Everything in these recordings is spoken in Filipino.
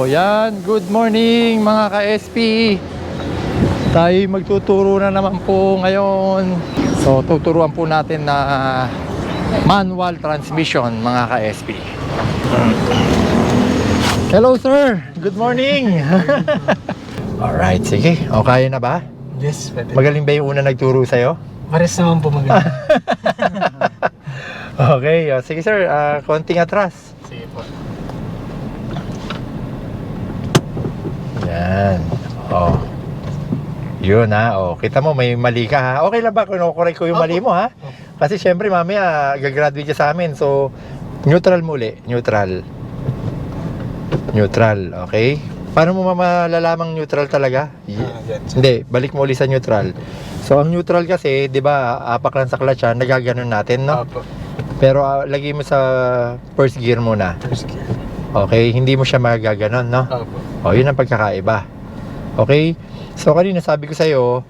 yan, good morning mga ka-SP. Tayo magtuturo na naman po ngayon. So tuturuan po natin na manual transmission mga ka-SP. Hello sir, good morning. Alright, sige, okay na ba? Yes, pwede. Magaling ba yung una nagturo sa'yo? Pares naman po magaling. Okay, sige sir, konting atras. Sige po. Yan. Oh. Yun ha. Oh, kita mo may mali ka ha. Okay lang ba kung correct ko yung mali mo ha? Kasi syempre mamaya gagraduate ka sa amin. So neutral muli, neutral. Neutral, okay? Paano mo malalaman neutral talaga? Hindi, balik mo ulit sa neutral. So ang neutral kasi, 'di ba, apak lang sa clutch ha, nagaganon natin, no? Opo. Pero lagay mo sa first gear muna. First gear. Okay, hindi mo siya magaganon, no? Opo. O, yun ang pagkakaiba. Okay? So, kanina sabi ko sa'yo,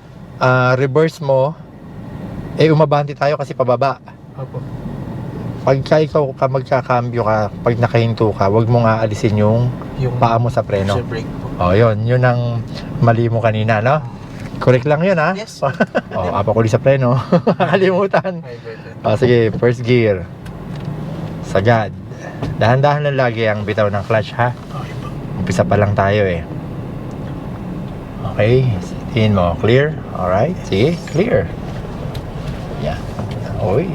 reverse mo, umabante tayo kasi pababa. Opo. Pagka ikaw ka magkakambyo ka, pag nakahinto ka, wag mo nga alisin yung paa mo sa preno. Sa brake po. O, yun. Yun ang mali mo kanina, no? Correct lang yun, ha? Yes. O, apak ulit sa preno. Kalimutan. Ay, pwede. O, sige. First gear. Sagad. Dahan-dahan lang lagi ang bitaw ng clutch, ha? Okay po. Umpisa pa lang tayo eh. Okay, tingin mo, clear? Alright, sige, clear. Yan. Oy.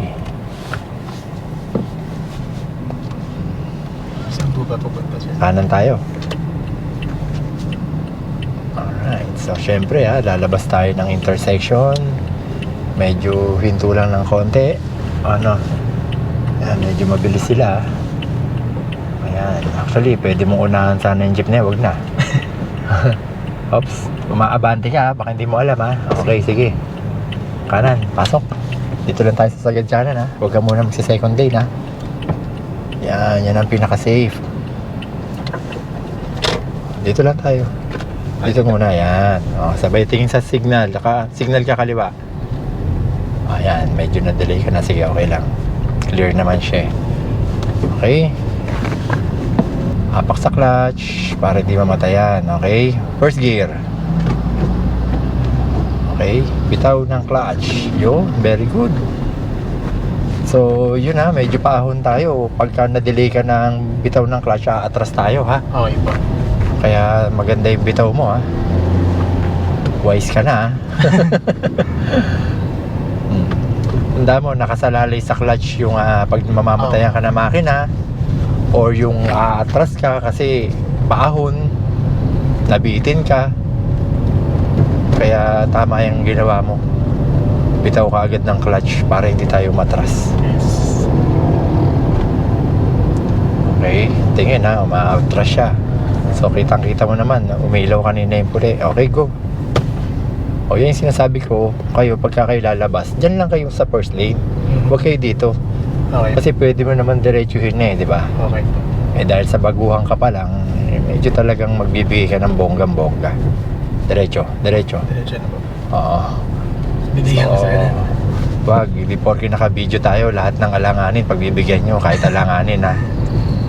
Saan po ba pupunta siya? Kanan tayo. Alright, so syempre lalabas tayo ng intersection. Medyo hinto lang ng konti. Ano? Yan, medyo mabilis sila. Ayan, actually, pwede mong unahan sana yung jeep na, wag na. Oops, umaabante ka, baka hindi mo alam ha. Okay, sige. Kanan, pasok. Dito lang tayo sa Sagad ha. Huwag ka muna magsi-second lane ha. Yan ang pinaka-safe. Dito lang tayo. Dito muna, yan. O, sabay tingin sa signal. Signal ka kaliwa. Ayan, medyo na-delay ka na. Sige, okay lang. Clear naman siya. Okay. Apak sa clutch para hindi mamatayan. Okay. First gear. Okay. Bitaw ng clutch. Yun. Very good. So, yun ha. Medyo paahon tayo. Pagka na-delay ka ng bitaw ng clutch, atras tayo ha. Okay po. Kaya maganda yung bitaw mo ha. Wise ka na ha. Tanda mo, nakasalalay sa clutch yung pag mamamatayan ka na makina. Or yung atras ka kasi paahon, nabitin ka. Kaya tama yung ginawa mo. Bitaw ka agad ng clutch para hindi tayo matras. Yes. Okay, tingin ha, umaatras siya. So kitang kita mo naman, umilaw kanina yung puli. Okay, go. O yan yung sinasabi ko, kayo pagka kayo lalabas, dyan lang kayo sa first lane. Huwag kayo dito. Okay. Kasi pwede mo naman diretsuhin na di ba? Okay po. Dahil sa baguhan ka pa lang, medyo talagang magbibigay ka ng bonggang-bongga. Diretso. Diretso na po. Oo. Bibigyan ko sa akin. Wag, before naka-video tayo, lahat ng alanganin, pagbibigyan nyo, kahit alanganin ha.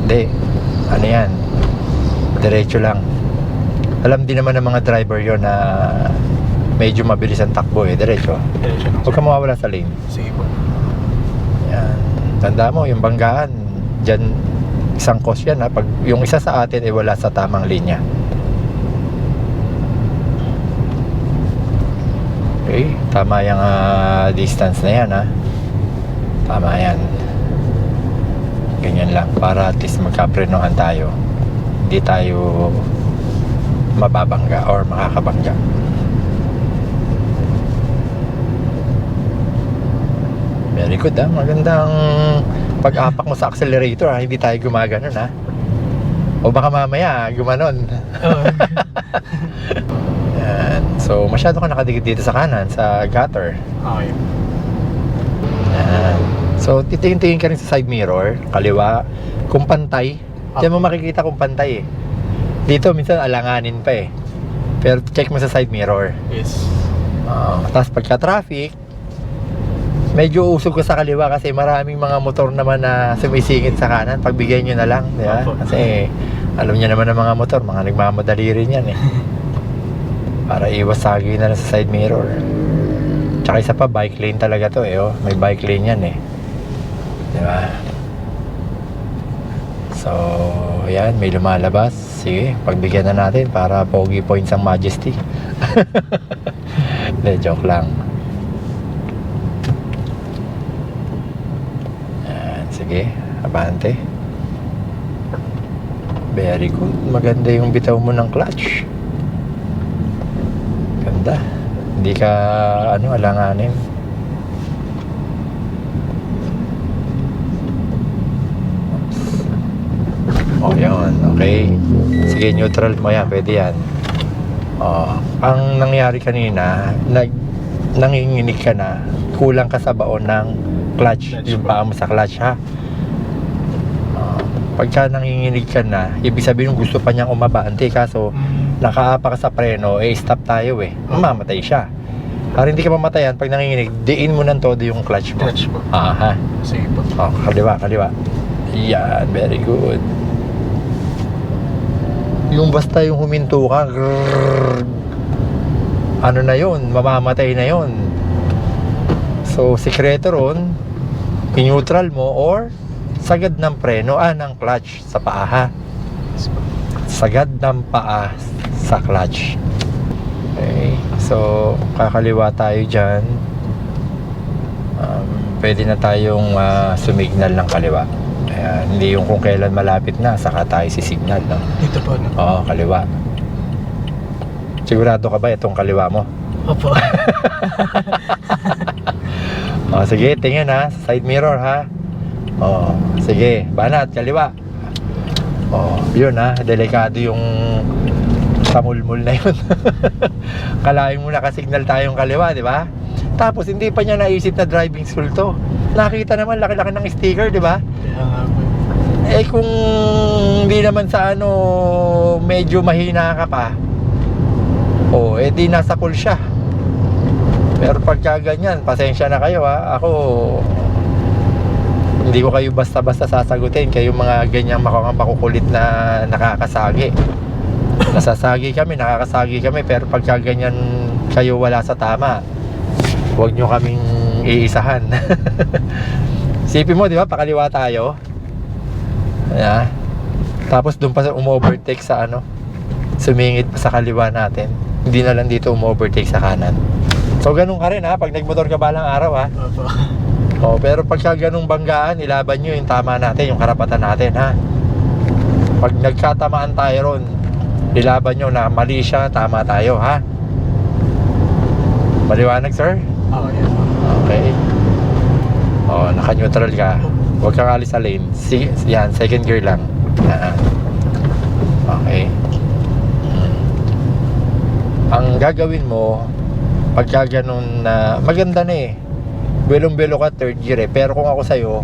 Hindi. Ano yan? Diretso lang. Alam din naman ng mga driver yon na medyo mabilis ang takbo diretso. Diretso na. Huwag ka mawawala sa lane. Sige po. Yan. Tanda mo, yung banggaan, dyan, isang cause yan ha. Pag yung isa sa atin wala sa tamang linya. Okay, tama yung distance na yan ha. Tama yan. Ganyan lang, para at least magkaprenohan tayo. Hindi tayo mababangga or makakabangga. Very good ha. Magandang pag-apak mo sa accelerator ha. Hindi tayo gumaganon ha. O baka mamaya gumanon. Yan. So masyado ka nakadikit dito sa kanan, sa gutter. Okay. Yan. So titingin-tingin ka rin sa side mirror, kaliwa, kung pantay. Diyan mo makikita kung pantay Dito minsan alanganin pa Pero check mo sa side mirror. Yes. Tapos pagka traffic, medyo usog ka sa kaliwa kasi maraming mga motor naman na sumisingit sa kanan. Pagbigyan nyo na lang, di ba? Opo. Kasi Alam niya naman ng mga motor, mga nagmamadali rin yan eh. Para iwas sagi na lang sa side mirror. Tsaka isa pa, bike lane talaga to eh. Oh. May bike lane yan eh. Diba? So, yan, may lumalabas. Sige, pagbigyan na natin para pogi points ang Majesty. Hindi, joke lang. Yan, sige, abante. Very good. Maganda yung bitaw mo ng clutch. Ganda. Hindi ka, alanganin. Oh, yun. Okay. Sige, neutral mo yan. Pwede yan. Oh, ang nangyari kanina, nanginginig ka na. Kulang ka sa baon ng clutch. Yung paa mo sa clutch, ha? Pagka nanginginig ka na, ibig sabihin gusto pa niyang umabante. Kaso, nakaapa ka sa preno, stop tayo eh. Mamamatay siya. Para hindi ka mamatayan, pag nanginginig, diin mo ng todo yung clutch mo. Clutch po. Aha. Sige po. Oh, kaliwa. Yan, very good. Yung basta yung huminto ka, grrrr, ano na yun, mamamatay na yun. So, sikreto ron, in-neutral mo or sagad ng preno, ng clutch sa paa, ha? Sagad ng paa sa clutch. Okay, so kakaliwa tayo dyan. Pwede na tayong sumignal ng kaliwa. Ayan, hindi yung kung kailan malapit na, saka tayo sisignal, no? Dito po, no? Oo, kaliwa. Sigurado ka ba itong kaliwa mo? Opo. O, sige, tingin ha, side mirror ha. O, sige, banat, kaliwa. O, yun ha, delikado yung samulmul na yun. Kalahin mo nakasignal tayong kaliwa, di ba? Tapos hindi pa niya naisip na driving school to. Nakita naman, laki-laki ng sticker, di ba? Kaya nga po. Eh kung hindi naman sa medyo mahina ka pa, di nasa cool siya. Pero pagka ganyan, pasensya na kayo ha. Ako, hindi ko kayo basta-basta sasagutin. Kayo mga ganyang makukulit na nakakasagi. Nasasagi kami, nakakasagi kami. Pero pagka ganyan kayo wala sa tama, huwag nyo kaming iisahan. Sipin mo, di ba? Pakaliwa tayo. Yeah. Tapos doon pa umu-overtake sa sumingit pa sa kaliwa natin. Hindi na lang dito umu-overtake sa kanan. So ganun ka rin ha, pag nagmotor ka balang araw ha. Opo. Pero pagka ganung banggaan, ilaban nyo yung tama natin, yung karapatan natin ha. Pag nagkatamaan tayo ron, ilaban nyo na mali siya, tama tayo ha. Maliwanag sir? Oo, yan. Okay. Naka-neutral ka. Huwag kang alis sa lane. Yan, second gear lang. Okay. Ang gagawin mo, pagka ganun na, maganda na eh. Belong-belo ka, third gear eh. Pero kung ako sa'yo,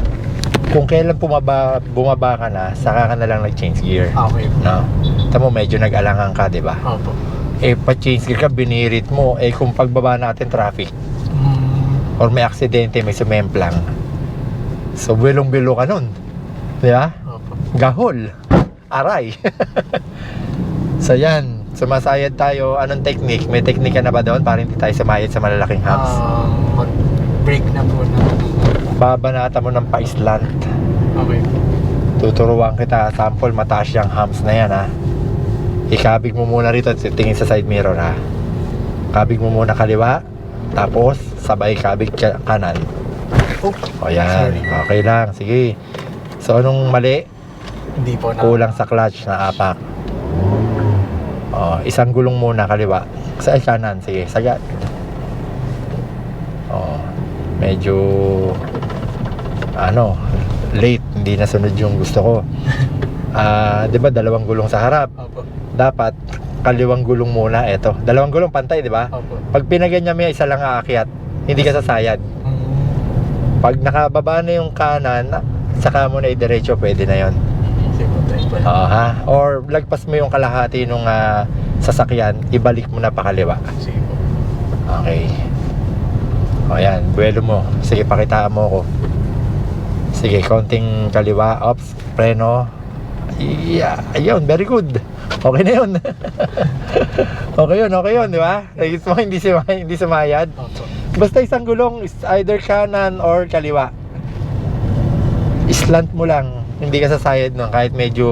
kung kailan bumaba ka na, saka ka na lang nag-change gear. Okay. No? Tamo, medyo nag-alangan ka, di ba? Opo. Pa-change gear ka, binirit mo. Kung pagbaba natin traffic, or may aksidente, may sumemplang. So, belong-belo ka nun. Di ba? Opo. Gahol. Aray. So, yan. Sumasayad tayo. Anong technique? May technique ka na ba doon para hindi tayo sumayad sa malalaking humps? Mag-break na po na. Babanata mo ng pa-islant. Okay. Tuturuan kita. Sample, mataas yung humps na yan, ha? Ikabig mo muna rito at tingin sa side mirror, ha? Kabig mo muna kaliwa. Tapos, sabay kabig kanan. O yan. Sorry. Okay lang. Sige. So, anong mali? Hindi po na. Kulang sa clutch na apak. Isang gulong muna kaliwa. Sa kanan. Sige, sagad. Medyo late. Hindi nasunod yung gusto ko. Di ba dalawang gulong sa harap? Opo. Dapat kaliwang gulong muna. Eto. Dalawang gulong pantay, di ba? Opo. Pag pinaganyan mo isa lang aakyat, hindi ka sasayad. Pag nakababa na yung kanan, saka mo na i-diretso, pwede na yon. Sige po, tayo po. Or lagpas mo yung kalahati nung sasakyan, ibalik mo na pakaliwa. Sige po. Okay. Yan, buwelo mo. Sige, pakitaan mo ko. Sige, konting kaliwa, ops, preno. Yeah, ayun, very good. Okay na yun. Okay yun, di ba? Nakikita mo, hindi sumayad. Opo. Basta isang gulong is either kanan or kaliwa. Islant mo lang. Hindi ka sasayad nun kahit medyo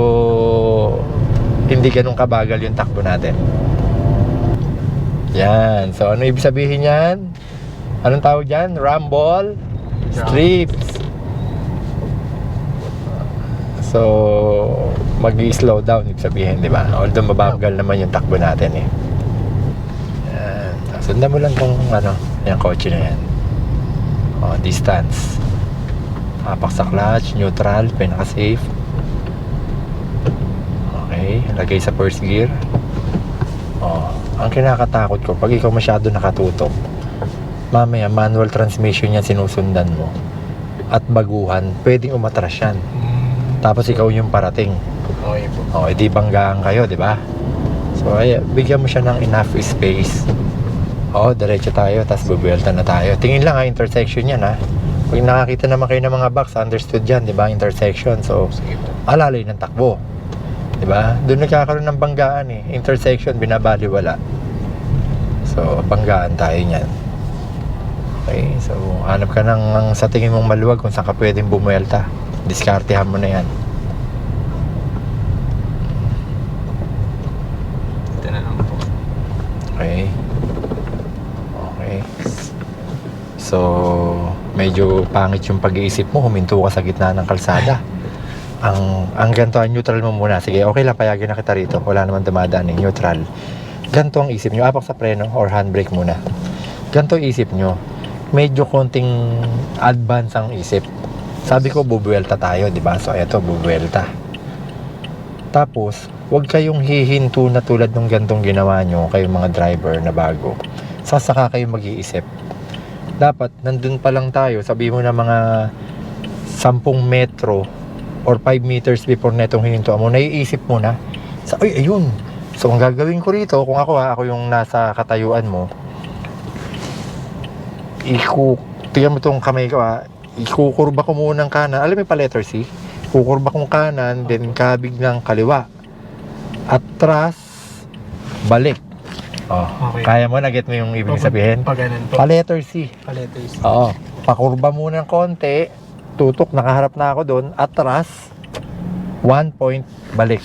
hindi ganun kabagal yung takbo natin. Yan. So, ano ibig sabihin yan? Anong tawag dyan? Rumble strips. So, mag-i-slow down ibig sabihin, di ba? Although mabagal naman yung takbo natin eh. Yan. Sundan mo lang tong yung kotse na yan. O, distance. Hapak sa clutch, neutral, pinaka-safe. Okay, lagay sa first gear. O, ang kinakatakot ko, pag ikaw masyado nakatutok, mamaya manual transmission yan sinusundan mo. At baguhan, pwedeng umatras yan. Tapos ikaw yung parating. Okay po. O, edi banggaan kayo, di ba? So, ay, bigyan mo siya ng enough space. O, diretso tayo, tapos bubuelta na tayo. Tingin lang ha, intersection yan ha. Pag nakakita naman kayo ng mga box, understood yan, di ba? Intersection. So, Sige po. alalay ng takbo. Di ba? Doon nagkakaroon ng banggaan eh. Intersection, binabaliwala. So, banggaan tayo niyan. Okay, so, hanap ka ng sa tingin mong maluwag kung saan ka pwedeng bumuelta. Diskartehan mo na yan. Ito na lang po. Okay. Okay. So, medyo pangit yung pag-iisip mo. Huminto ka sa gitna ng kalsada. Ang ganito, neutral mo muna. Sige, okay lang, payagin na kita rito. Wala naman dumadaan eh, neutral. Ganito ang isip nyo. Apak sa preno or handbrake muna. Ganito ang isip nyo. Medyo konting advance ang isip. Sabi ko, bubuelta tayo, di ba? So, eto, bubuelta. Tapos, huwag kayong hihinto na tulad ng gantong ginawa nyo, kayong mga driver na bago. Sasaka kayo mag-iisip. Dapat, nandun pa lang tayo, sabi mo na mga 10 metro or 5 meters before netong hininto mo, naiisip mo na, ay, ayun. So, ang gagawin ko rito, kung ako yung nasa katayuan mo, tingnan mo itong kamay ko ikukurba ko muna ng kanan. Alam mo pa letter C? Kukurba kong kanan, then kabig ng kaliwa. Atras, balik. Oh, Okay. kaya mo na get mo yung ibig sabihin? Pag ganun po. Pa letter C. Paletters. Oo. Pakurba muna ng konti, tutok, nakaharap na ako doon, atras, 1 point, balik.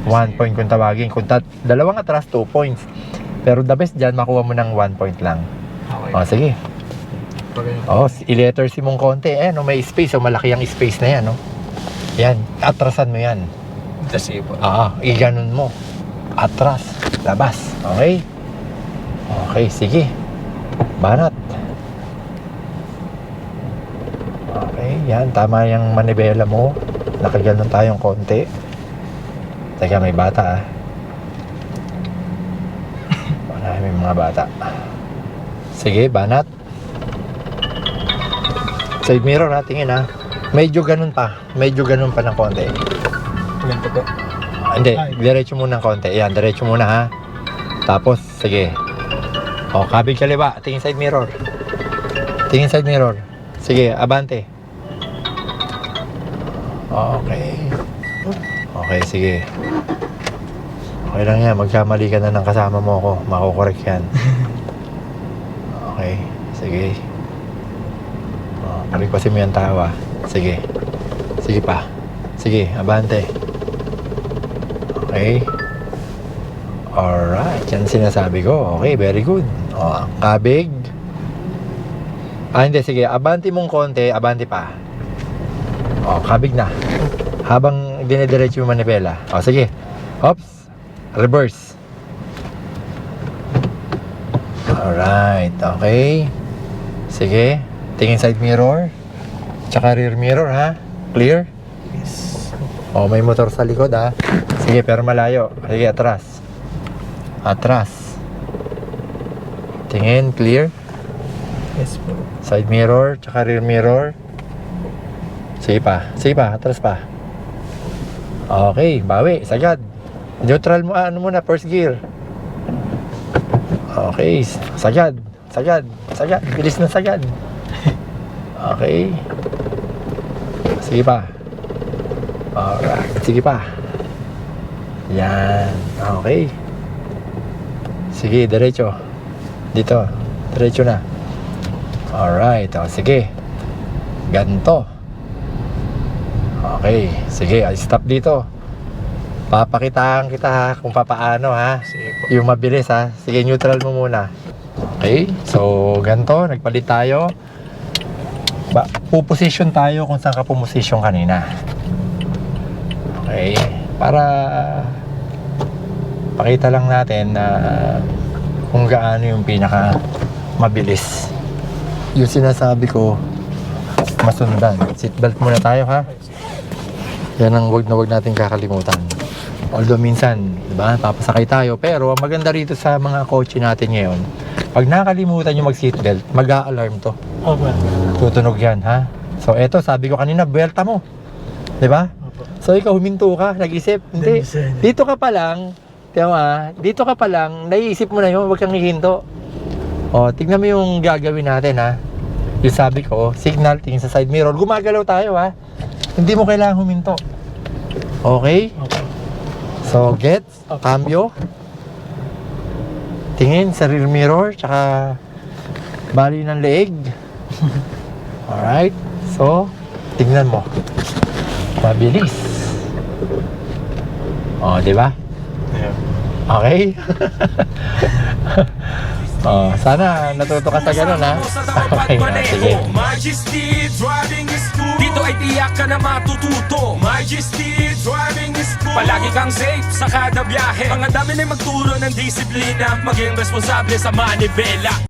1 point kung tawagin. Kung dalawang atras, 2 points. Pero the best dyan, makuha mo ng 1 point lang. Okay. O, sige. Pag ganun. O, i-letter C mong konti. No, may space. So, malaki ang space na yan, no? Yan. Atrasan mo yan. Kasi po. I-ganon mo. Atras. Labas. Okay? Okay, sige. Banat. Okay, yan. Tama yung manibela mo. Nakaganon tayong konti. Teka, may bata, Wala, may mga bata. Sige, banat. Side mirror tingin Medyo ganun pa. Medyo ganun pa ng konti. Ganito po. Hindi, diretso muna ng konti. Yan, diretso muna ha. Tapos, sige. O, kabig kaliwa. Tingin side mirror. Tingin side mirror. Sige, abante. Okay. Okay, sige. Okay lang yan. Magkamali ka na ng kasama mo ako. Makukorek yan. Okay, sige. Palipasin mo yung tawa. Sige. Sige pa. Sige, abante. Okay. Alright, yan sinasabi ko. Okay, very good. O, kabig. Hindi, sige. Abante mong konti, abante pa. O, kabig na. Habang dinidiretso yung manibela. O, sige. Oops. Reverse. Alright, okay. Sige. Tingin side mirror. Tsaka rear mirror, ha? Clear? Yes. O, may motor sa likod, ha? Sige, pero malayo. Sige, atras. Atras. Tingin, clear. Yes po. Side mirror, tsaka rear mirror. Sige pa, atras pa. Okay, bawi, sagad. Neutral mo, ano muna, first gear. Okay, sagad. Bilis na sagad. Okay. Sige pa. Alright, sige pa. Yan. Okay. Sige, diretso. Dito. Diretso na. Alright. O, sige. Ganto. Okay. Sige, stop dito. Papakitaan kita ha, kung papaano ha. Sige po. Yung mabilis ha. Sige, neutral mo muna. Okay. So, ganto. Nagpalit tayo. Puposition tayo kung saan ka pumusisyon kanina. Okay. Para pakita lang natin na kung gaano yung pinaka mabilis. Yung sinasabi ko, masundan. Seatbelt muna tayo ha. Yan ang wag natin kakalimutan. Although minsan, di ba, papasakay tayo. Pero ang maganda rito sa mga kotse natin ngayon, pag nakalimutan yung mag-seatbelt, mag-a-alarm to. Opo. Tutunog yan, ha? So, eto, sabi ko kanina, buwelta mo. Di ba? Opo. So, ikaw huminto ka, nag-isip. Hindi. Dito ka pa lang, dito ka pa lang, naiisip mo na yun, huwag kang hihinto. O, tignan mo yung gagawin natin, ha? Yung sabi ko, signal, tingin sa side mirror, gumagalaw tayo, ha? Hindi mo kailangan huminto. Okay? Opo. So, gets, cambio. Tingin sa rear mirror, tsaka bali ng leeg. Alright. So, tingnan mo. Mabilis. O, di ba? Yeah. Okay? Oh, sana natuto ka sa ganun, ha? Okay, sige. Majesty driving is cool. Dito ay tiyak ka na matututo. Majesty driving is cool. Palagi kang safe sa kada biyahe. Mga dami na magturo ng disiplina. Maging responsable sa manibela.